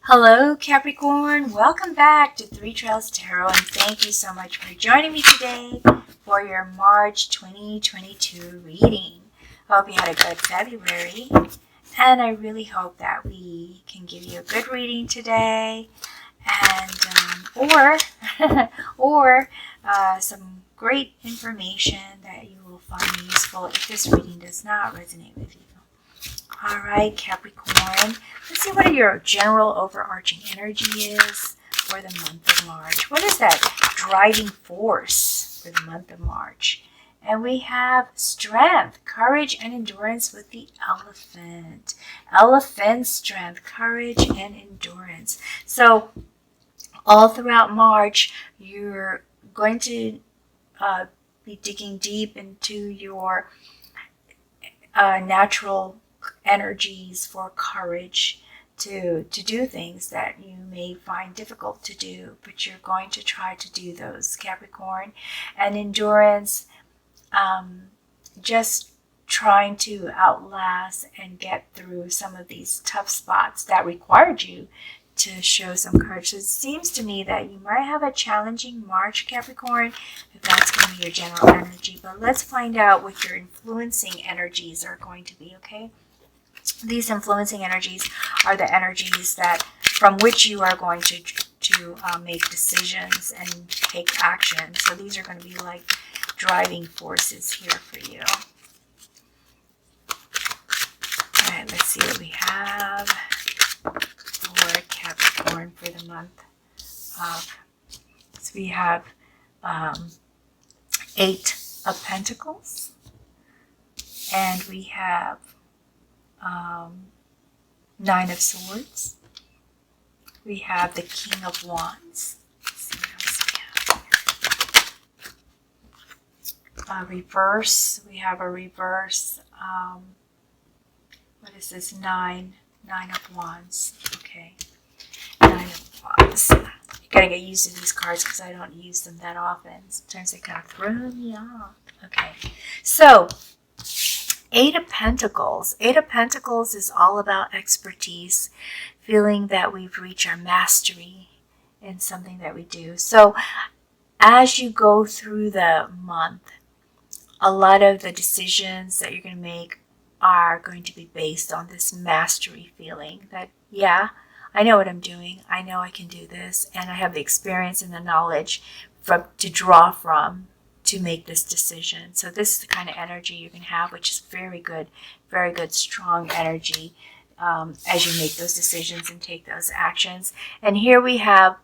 Hello Capricorn, welcome back to Three Trails Tarot, and thank you so much for joining me today for your March 2022 reading. I hope you had a good February, and I really hope that we can give you a good reading today, and or some great information that you will find useful if this reading does not resonate with you. All right, Capricorn, let's see what your general overarching energy is for the month of March. What is that driving force for the month of March? And we have strength, courage, and endurance with the elephant. Elephant strength, courage, and endurance. So all throughout March, you're going to be digging deep into your natural energies for courage to do things that you may find difficult to do, but you're going to try to do those, Capricorn. And endurance, just trying to outlast and get through some of these tough spots that required you to show some courage. So it seems to me that you might have a challenging March, Capricorn, if that's going to be your general energy. But let's find out what your influencing energies are going to be, okay? These influencing energies are the energies that from which you are going to make decisions and take action. So these are going to be like driving forces here for you. All right, let's see what we have for Capricorn for the month of. So we have 8 of Pentacles, and we have 9 of Swords. We have the King of Wands. Let's see what else we have. Reverse. We have a reverse. What is this? 9 of Wands. Okay. 9 of Wands. You gotta get used to these cards because I don't use them that often. Sometimes they kind of throw me off. Okay. So 8 of Pentacles. 8 of Pentacles is all about expertise, feeling that we've reached our mastery in something that we do. So as you go through the month, a lot of the decisions that you're going to make are going to be based on this mastery feeling that, yeah, I know what I'm doing. I know I can do this, and I have the experience and the knowledge to draw from to make this decision. So this is the kind of energy you can have, which is very good, strong energy as you make those decisions and take those actions. And here we have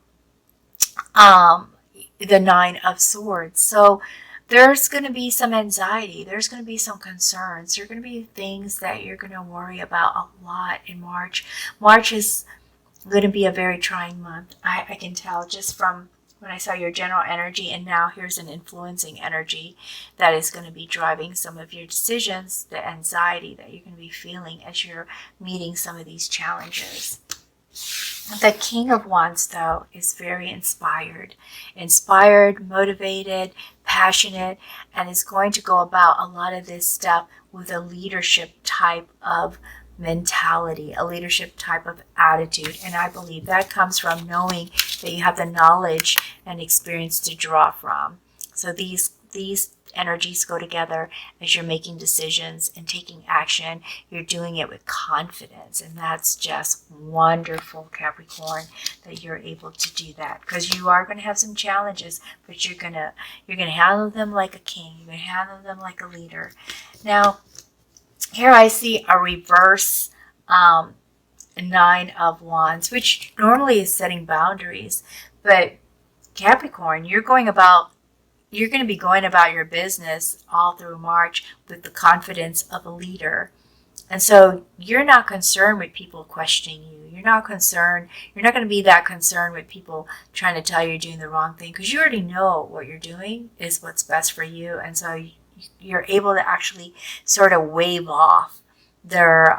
the 9 of Swords. So there's going to be some anxiety. There's going to be some concerns. There are going to be things that you're going to worry about a lot in March. March is going to be a very trying month. I can tell just from when I saw your general energy, and now here's an influencing energy that is going to be driving some of your decisions, the anxiety that you're going to be feeling as you're meeting some of these challenges. The King of Wands, though, is very inspired, motivated, passionate, and is going to go about a lot of this stuff with a leadership type of mentality, a leadership type of attitude. And I believe that comes from knowing that you have the knowledge and experience to draw from. So these energies go together as you're making decisions and taking action. You're doing it with confidence, and that's just wonderful, Capricorn, that you're able to do that, because you are going to have some challenges, but you're going to handle them like a king. You're going to handle them like a leader. Now, here I see a reverse 9 of Wands, which normally is setting boundaries. But Capricorn, you're going to be going about your business all through March with the confidence of a leader. And so you're not concerned with people questioning you. You're not going to be that concerned with people trying to tell you you're doing the wrong thing, because you already know what you're doing is what's best for you. And so you're able to actually sort of wave off their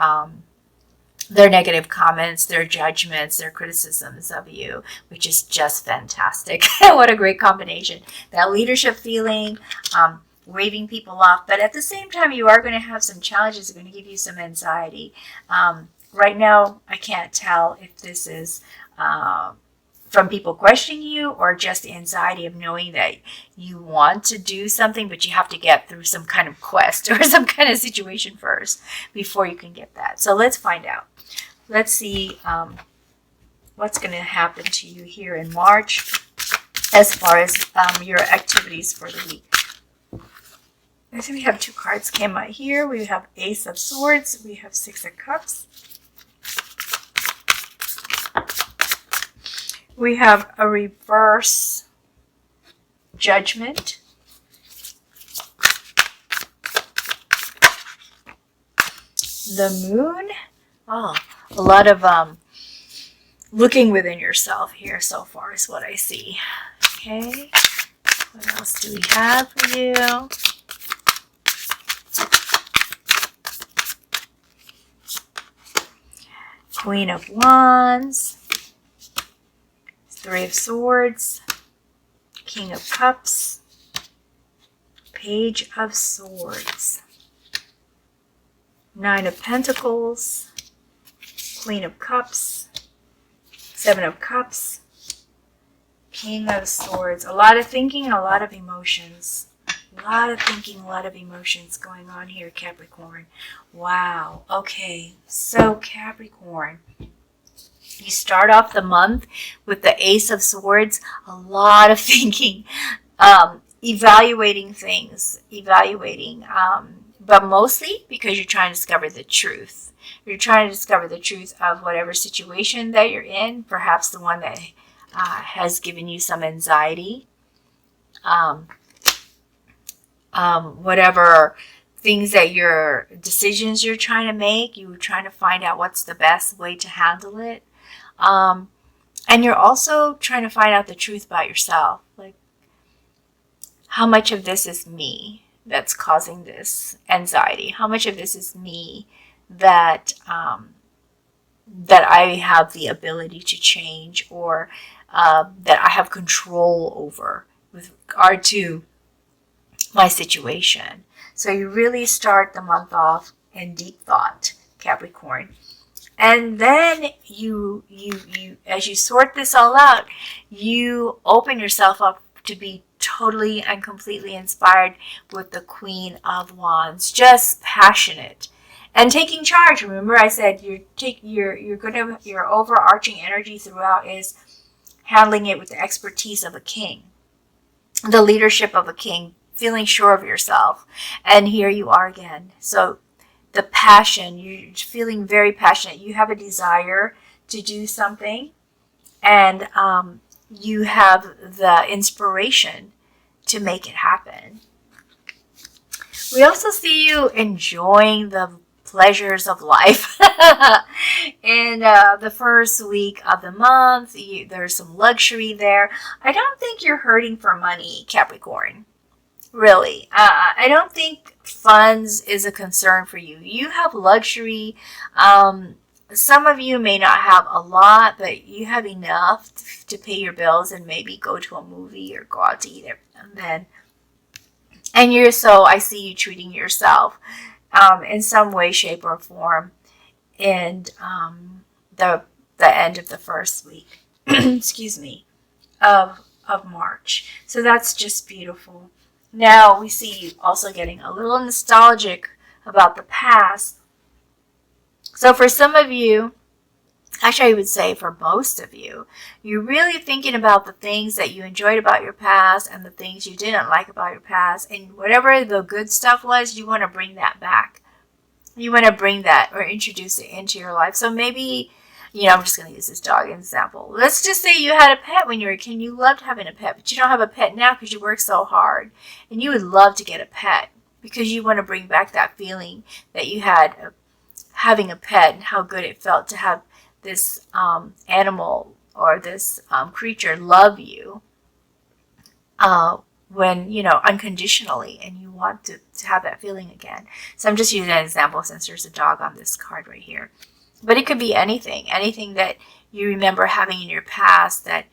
negative comments, their judgments, their criticisms of you, which is just fantastic. What a great combination. That leadership feeling, waving people off, but at the same time, you are going to have some challenges that are going to give you some anxiety. right now, I can't tell if this is from people questioning you or just the anxiety of knowing that you want to do something, but you have to get through some kind of quest or some kind of situation first before you can get that. So let's find out. Let's see what's going to happen to you here in March as far as your activities for the week. So we have 2 cards came out here. We have Ace of Swords. We have 6 of Cups. We have a reverse Judgment. The Moon. Oh, a lot of looking within yourself here so far is what I see. Okay. What else do we have for you? Queen of Wands. 3 of Swords, King of Cups, Page of Swords, 9 of Pentacles, Queen of Cups, 7 of Cups, King of Swords. A lot of thinking, a lot of emotions. A lot of thinking, a lot of emotions going on here, Capricorn. Wow. Okay, so Capricorn. You start off the month with the Ace of Swords, a lot of thinking, evaluating things, but mostly because you're trying to discover the truth. You're trying to discover the truth of whatever situation that you're in, perhaps the one that has given you some anxiety, whatever things that decisions you're trying to make, you're trying to find out what's the best way to handle it. And you're also trying to find out the truth about yourself. Like, how much of this is me that's causing this anxiety? How much of this is me that that I have the ability to change, or that I have control over with regard to my situation? So you really start the month off in deep thought, Capricorn. And then you as you sort this all out, you open yourself up to be totally and completely inspired with the Queen of Wands, just passionate and taking charge. Remember, I said your overarching energy throughout is handling it with the expertise of a king, the leadership of a king, feeling sure of yourself. And here you are again. So the passion, you're feeling very passionate. You have a desire to do something, and you have the inspiration to make it happen. We also see you enjoying the pleasures of life. In the first week of the month, there's some luxury there. I don't think you're hurting for money, Capricorn. Really. I don't think funds is a concern for you. You have luxury. Some of you may not have a lot, but you have enough to pay your bills and maybe go to a movie or go out to eat and I see you treating yourself in some way, shape, or form in the end of the first week, excuse me, of March. So that's just beautiful. Now we see you also getting a little nostalgic about the past. So for some of you, actually I would say for most of you, you're really thinking about the things that you enjoyed about your past and the things you didn't like about your past. And whatever the good stuff was, you want to bring that back. You want to bring that or introduce it into your life. So maybe, I'm just going to use this dog example. Let's just say you had a pet when you were a kid. You loved having a pet, but you don't have a pet now because you work so hard. And you would love to get a pet because you want to bring back that feeling that you had of having a pet and how good it felt to have this animal or this creature love you when, unconditionally, and you want to have that feeling again. So I'm just using an example since there's a dog on this card right here. But it could be anything that you remember having in your past that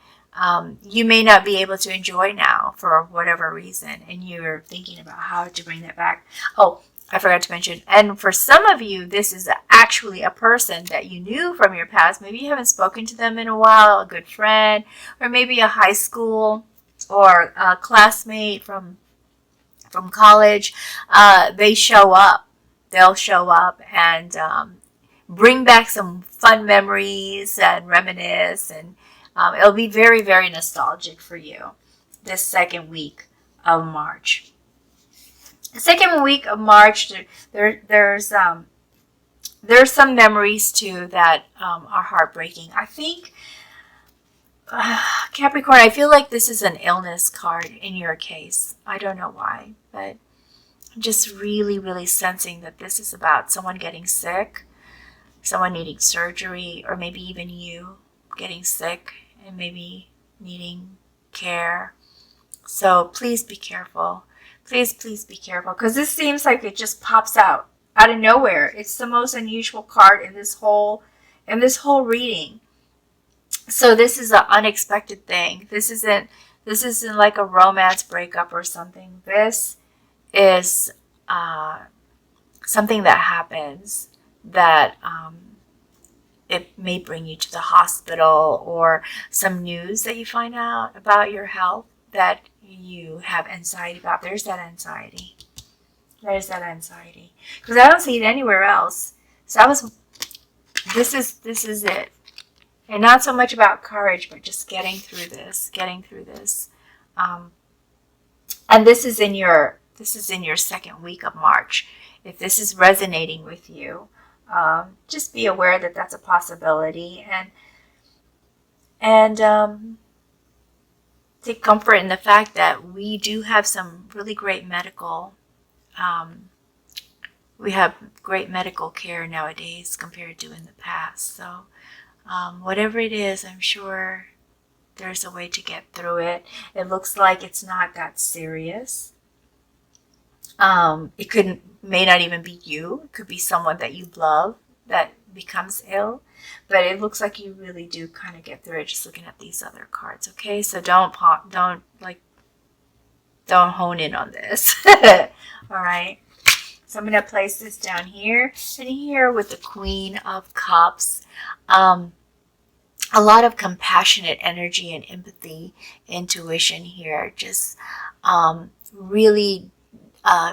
you may not be able to enjoy now for whatever reason, and you're thinking about how to bring that back. Oh, I forgot to mention. And for some of you, this is actually a person that you knew from your past. Maybe you haven't spoken to them in a while, a good friend, or maybe a high school or a classmate from college. They show up. They'll show up and bring back some fun memories and reminisce. And it'll be very, very nostalgic for you this second week of March. The second week of March, there's some memories too that are heartbreaking. I think, Capricorn, I feel like this is an illness card in your case. I don't know why, but I'm just really, really sensing that this is about someone getting sick, someone needing surgery, or maybe even you getting sick and maybe needing care. So please be careful. Please, please be careful, because this seems like it just pops out of nowhere. It's the most unusual card in this whole reading. So this is an unexpected thing. This isn't like a romance breakup or something. This is something that happens that it may bring you to the hospital, or some news that you find out about your health that you have anxiety about. There's that anxiety. There's that anxiety. Because I don't see it anywhere else. So this is it. And not so much about courage, but just getting through this. And this is in your second week of March. If this is resonating with you, just be aware that that's a possibility, and take comfort in the fact that we do have some really great medical care nowadays compared to in the past. So whatever it is, I'm sure there's a way to get through it. It looks like it's not that serious. It may not even be you. It could be someone that you love that becomes ill. But it looks like you really do kind of get through it just looking at these other cards. Okay, so don't hone in on this. All right. So I'm going to place this down here and here with the Queen of Cups. A lot of compassionate energy and empathy, intuition here. Just really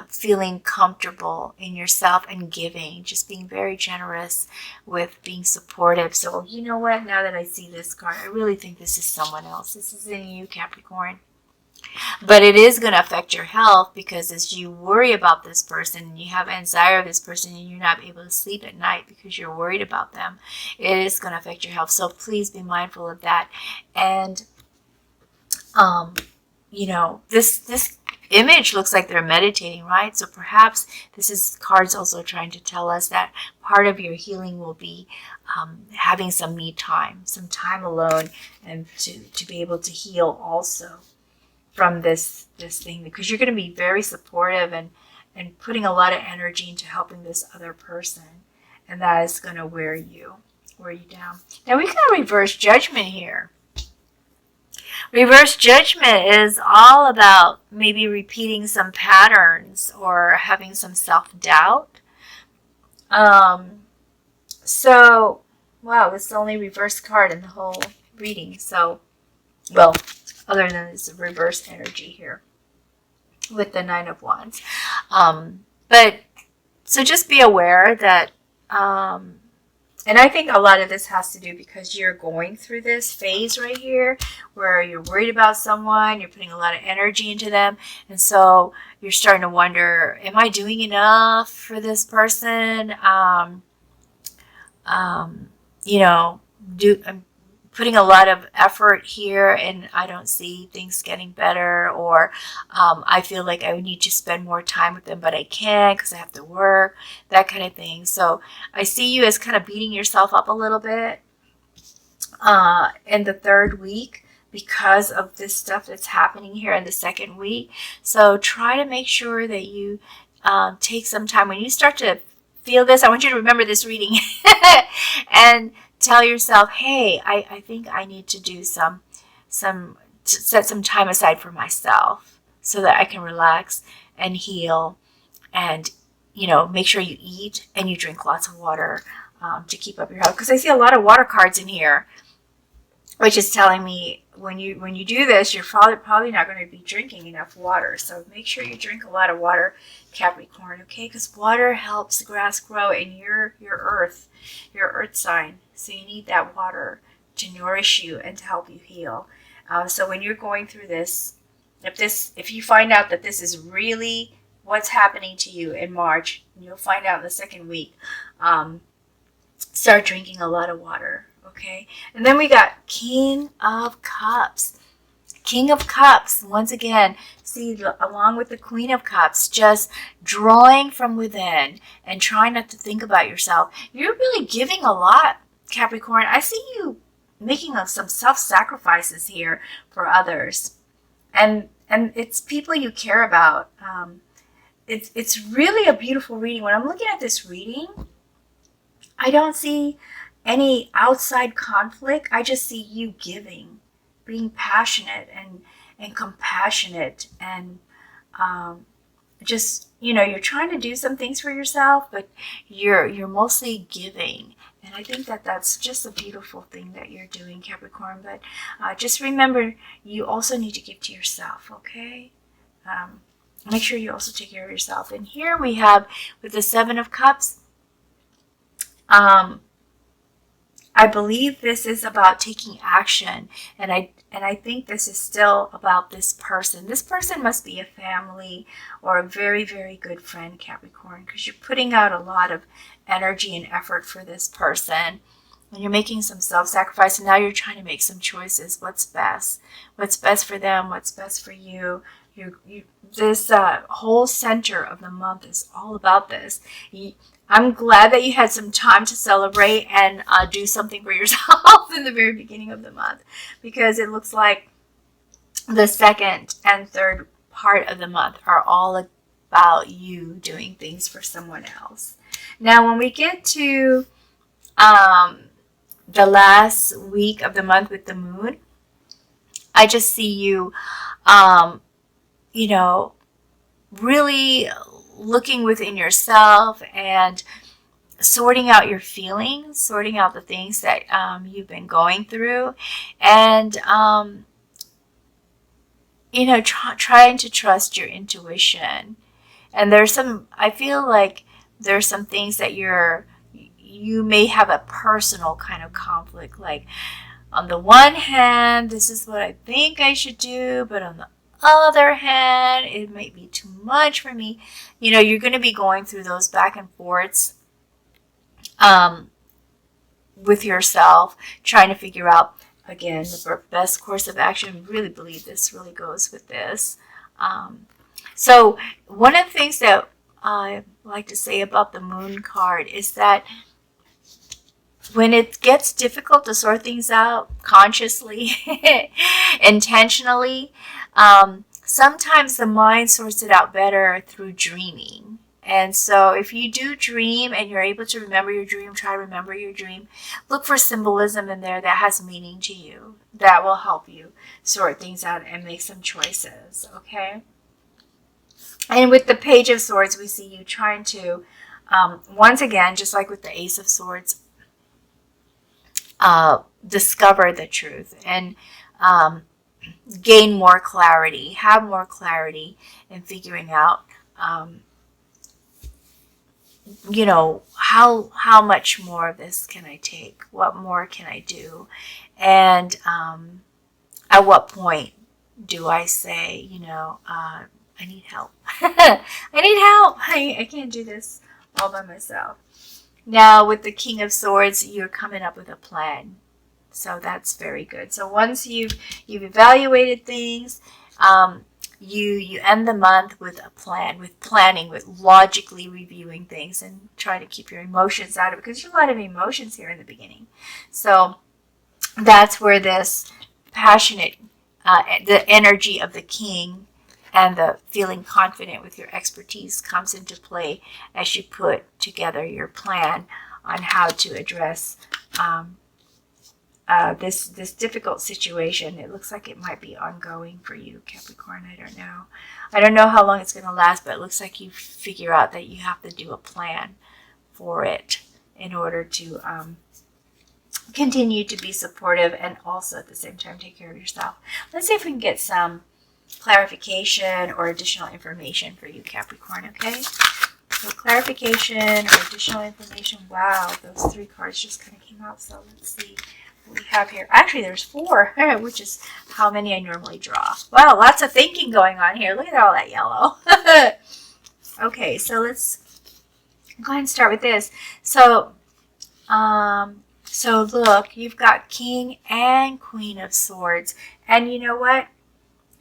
feeling comfortable in yourself and giving, just being very generous with being supportive. So you know what, now that I see this card, I really think this is someone else. This isn't you, Capricorn. But it is going to affect your health, because as you worry about this person and you have anxiety of this person and you're not able to sleep at night because you're worried about them, it is going to affect your health. So please be mindful of that. And this image looks like they're meditating, right? So perhaps this is cards also trying to tell us that part of your healing will be having some me time, some time alone, and to be able to heal also from this thing, because you're going to be very supportive and putting a lot of energy into helping this other person, and that is going to wear you down. Now we got a reverse judgment here. Reverse judgment is all about maybe repeating some patterns or having some self-doubt. So, wow, this is the only reverse card in the whole reading. So, well, other than this reverse energy here with the Nine of Wands. But, so just be aware that, and I think a lot of this has to do because you're going through this phase right here where you're worried about someone, you're putting a lot of energy into them, and so you're starting to wonder, am I doing enough for this person? I'm putting a lot of effort here and I don't see things getting better, or I feel like I need to spend more time with them, but I can't because I have to work, that kind of thing. So I see you as kind of beating yourself up a little bit in the third week because of this stuff that's happening here in the second week. So try to make sure that you take some time. When you start to feel this, I want you to remember this reading and tell yourself, hey, I think I need to do set some time aside for myself so that I can relax and heal and, make sure you eat and you drink lots of water to keep up your health. Because I see a lot of water cards in here, which is telling me when you do this, you're probably not going to be drinking enough water. So make sure you drink a lot of water, Capricorn, okay? Because water helps the grass grow, and your earth sign. So you need that water to nourish you and to help you heal. So when you're going through this, if you find out that this is really what's happening to you in March, you'll find out in the second week, start drinking a lot of water. Okay, and then we got King of Cups. King of Cups, once again, see, along with the Queen of Cups, just drawing from within and trying not to think about yourself. You're really giving a lot, Capricorn. I see you making some self-sacrifices here for others. And it's people you care about. It's really a beautiful reading. When I'm looking at this reading, I don't see any outside conflict. I just see you giving, being passionate and compassionate, and just, you're trying to do some things for yourself, but you're mostly giving. And I think that's just a beautiful thing that you're doing, Capricorn. But just remember, you also need to give to yourself, okay? Make sure you also take care of yourself. And here we have, with the Seven of Cups, I believe this is about taking action, and I think this is still about this person. This person must be a family or a very, very good friend, Capricorn, because you're putting out a lot of energy and effort for this person, and you're making some self-sacrifice, and now you're trying to make some choices. What's best? What's best for them? What's best for you? This whole center of the month is all about this. I'm glad that you had some time to celebrate and do something for yourself in the very beginning of the month, because it looks like the second and third part of the month are all about you doing things for someone else. Now, when we get to the last week of the month with the moon, I just see you, really looking within yourself and sorting out your feelings, sorting out the things that you've been going through, and trying to trust your intuition. And I feel like there's some things that you may have a personal kind of conflict. Like, on the one hand, this is what I think I should do, but on the other hand, it might be too much for me. You're going to be going through those back and forths with yourself, trying to figure out, again, the best course of action. I really believe this really goes with this. So one of the things that I like to say about the moon card is that when it gets difficult to sort things out consciously, intentionally, sometimes the mind sorts it out better through dreaming. And so if you do dream and you're able to remember your dream, try to remember your dream. Look for symbolism in there that has meaning to you. That will help you sort things out and make some choices, okay? And with the Page of Swords, we see you trying to, once again, just like with the Ace of Swords, discover the truth and gain more clarity, have more clarity in figuring out, how much more of this can I take? What more can I do? And at what point do I say, I need help. I need help. I can't do this all by myself. Now, with the King of Swords, you're coming up with a plan. So that's very good. So once you've evaluated things, you end the month with a plan, with planning, with logically reviewing things, and try to keep your emotions out of it, because there's a lot of emotions here in the beginning. So that's where this passionate, the energy of the king and the feeling confident with your expertise comes into play as you put together your plan on how to address this difficult situation. It looks like it might be ongoing for you, Capricorn. I don't know. I don't know how long it's going to last, but it looks like you figure out that you have to do a plan for it in order to continue to be supportive and also at the same time take care of yourself. Let's see if we can get some clarification or additional information for you, Capricorn, okay? So clarification or additional information. Wow, those 3 cards just kind of came out. So let's see what we have here. Actually, there's 4, which is how many I normally draw. Wow, lots of thinking going on here. Look at all that yellow. Okay, so let's go ahead and start with this. So, so look, you've got King and Queen of Swords. And you know what?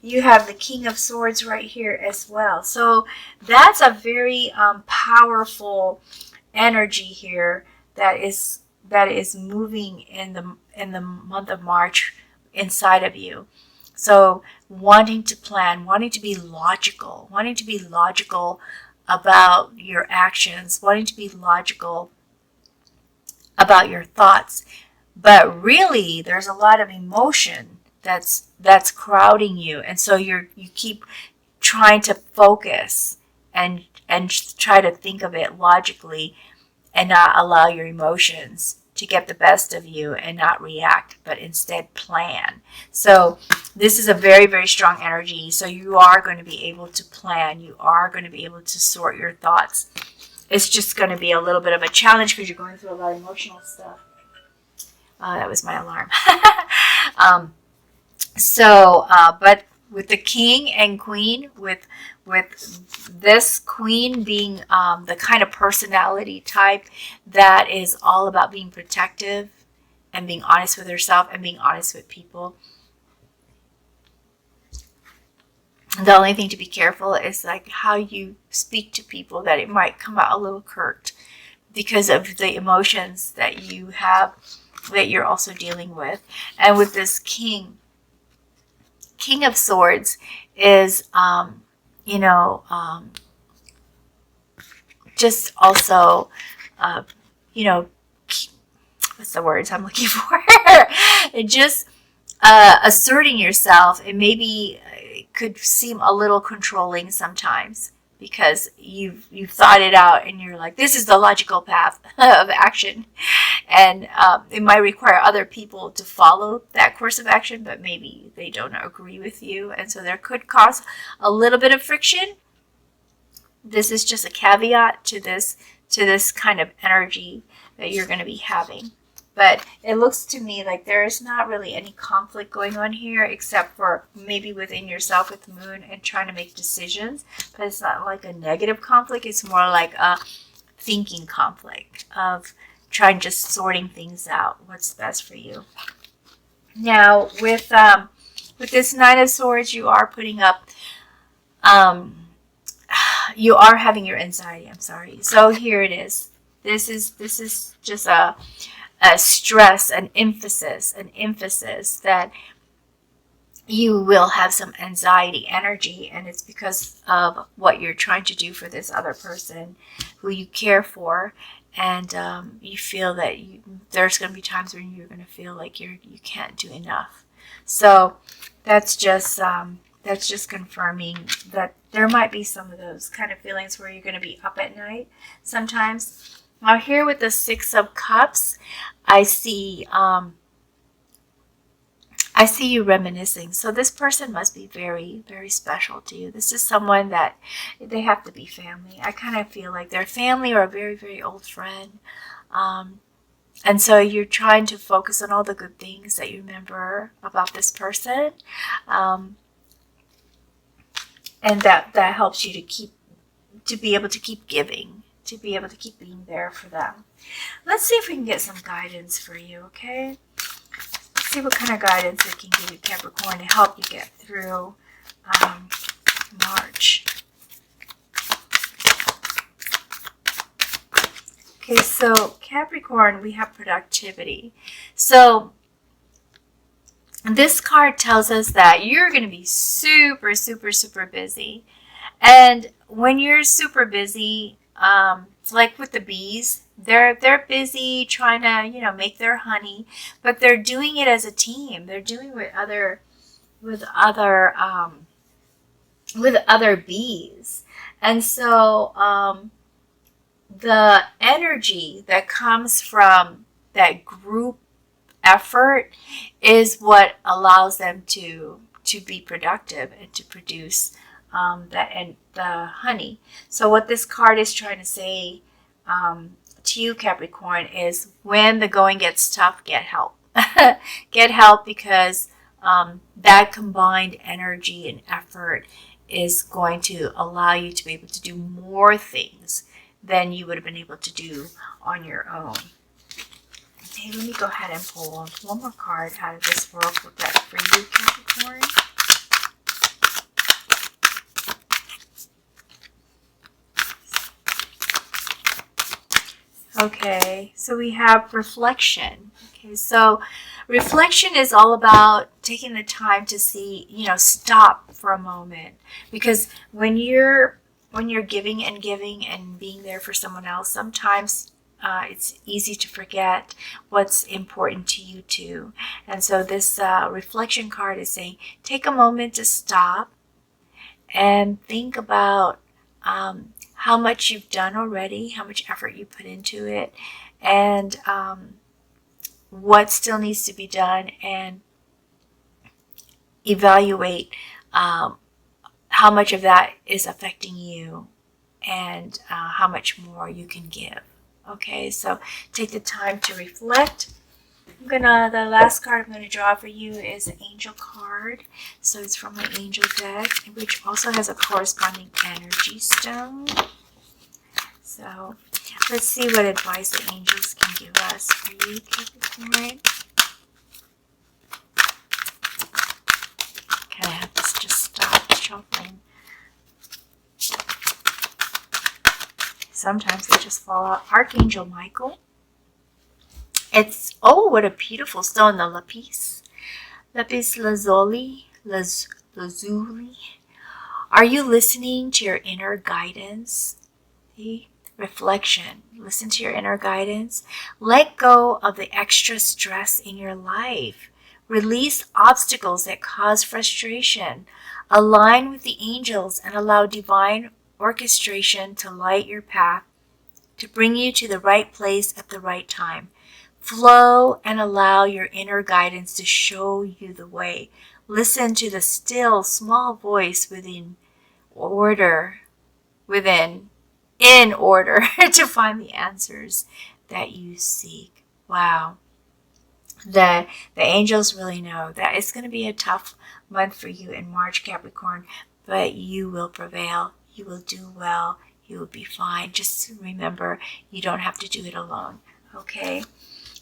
You have the King of Swords right here as well. So that's a very powerful energy here that is moving in the month of March inside of you. So wanting to plan, wanting to be logical about your actions, wanting to be logical about your thoughts. But really, there's a lot of emotion that's crowding you, and so you keep trying to focus and try to think of it logically and not allow your emotions to get the best of you and not react, but instead plan. So this is a very, very strong energy. So you are going to be able to plan. You are going to be able to sort your thoughts. It's just going to be a little bit of a challenge because you're going through a lot of emotional stuff. That was my alarm. But with the King and Queen, with this Queen being the kind of personality type that is all about being protective and being honest with herself and being honest with people. The only thing to be careful is like how you speak to people, that it might come out a little curt because of the emotions that you have, that you're also dealing with. And with this King of Swords is, just also, what's the words I'm looking for? Just asserting yourself. And maybe it could seem a little controlling sometimes because you've thought it out and you're like, this is the logical path of action. And it might require other people to follow that course of action, but maybe they don't agree with you. And so there could cause a little bit of friction. This is just a caveat to this kind of energy that you're going to be having. But it looks to me like there is not really any conflict going on here except for maybe within yourself with the moon and trying to make decisions. But it's not like a negative conflict. It's more like a thinking conflict of trying just sorting things out. What's best for you. Now, with this Knight of Swords, you are putting up, you are having your anxiety. I'm sorry. So here it is. This is just a stress, an emphasis that you will have some anxiety energy, and it's because of what you're trying to do for this other person who you care for, and you feel that there's going to be times when you're going to feel like you can't do enough. So that's just confirming that there might be some of those kind of feelings where you're going to be up at night sometimes. Now here with the 6 of Cups, I see you reminiscing. So this person must be very, very special to you. This is someone that they have to be family. I kind of feel like they're family or a very, very old friend. And so you're trying to focus on all the good things that you remember about this person. And that helps you to be able to keep giving, to be able to keep being there for them. Let's see if we can get some guidance for you, okay? Let's see what kind of guidance we can give you, Capricorn, to help you get through March. Okay, so Capricorn, we have productivity. So this card tells us that you're going to be super, super, super busy. And when you're super busy, like with the bees, they're busy trying to, you know, make their honey, but they're doing it as a team. They're doing it with other bees. And so the energy that comes from that group effort is what allows them to be productive and to produce the honey. So what this card is trying to say to you, Capricorn, is when the going gets tough, get help. Get help, because that combined energy and effort is going to allow you to be able to do more things than you would have been able to do on your own. Okay, let me go ahead and pull one more card out of this oracle deck for you, Capricorn. Okay, so we have reflection. Okay, so reflection is all about taking the time to see, you know, stop for a moment. Because when you're giving and being there for someone else, sometimes it's easy to forget what's important to you too. And so this reflection card is saying, take a moment to stop and think about how much you've done already, how much effort you put into it, and what still needs to be done, and evaluate how much of that is affecting you and how much more you can give. Okay, so take the time to reflect. The last card I'm gonna draw for you is an angel card. So it's from my angel deck, which also has a corresponding energy stone. So let's see what advice the angels can give us for you, Capricorn. Can I have this just stop shuffling? Sometimes they just fall out. Archangel Michael. It's, oh, what a beautiful stone, the lapis lazuli. Are you listening to your inner guidance? The reflection. Listen to your inner guidance. Let go of the extra stress in your life. Release obstacles that cause frustration. Align with the angels and allow divine orchestration to light your path, to bring you to the right place at the right time. Flow and allow your inner guidance to show you the way. Listen to the still small voice in order to find the answers that you seek. Wow. The angels really know that it's going to be a tough month for you in March, Capricorn, but you will prevail. You will do well. You will be fine. Just remember, you don't have to do it alone. Okay?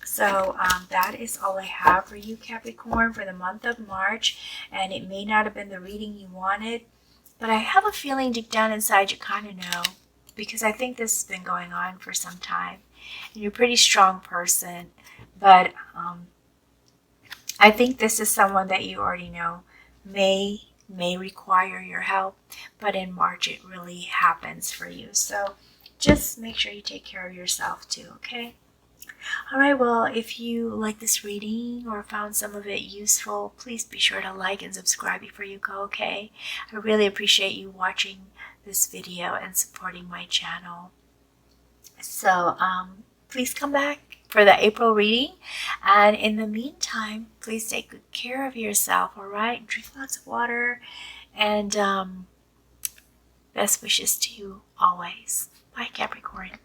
So that is all I have for you, Capricorn, for the month of March. And it may not have been the reading you wanted, but I have a feeling deep down inside you kind of know, because I think this has been going on for some time. And you're a pretty strong person, but I think this is someone that you already know may require your help, but in March it really happens for you. So just make sure you take care of yourself too, okay? All right, well, if you like this reading or found some of it useful, please be sure to like and subscribe before you go, okay? I really appreciate you watching this video and supporting my channel. So please come back for the April reading. And in the meantime, please take good care of yourself, all right? Drink lots of water, and best wishes to you always. Bye, Capricorn.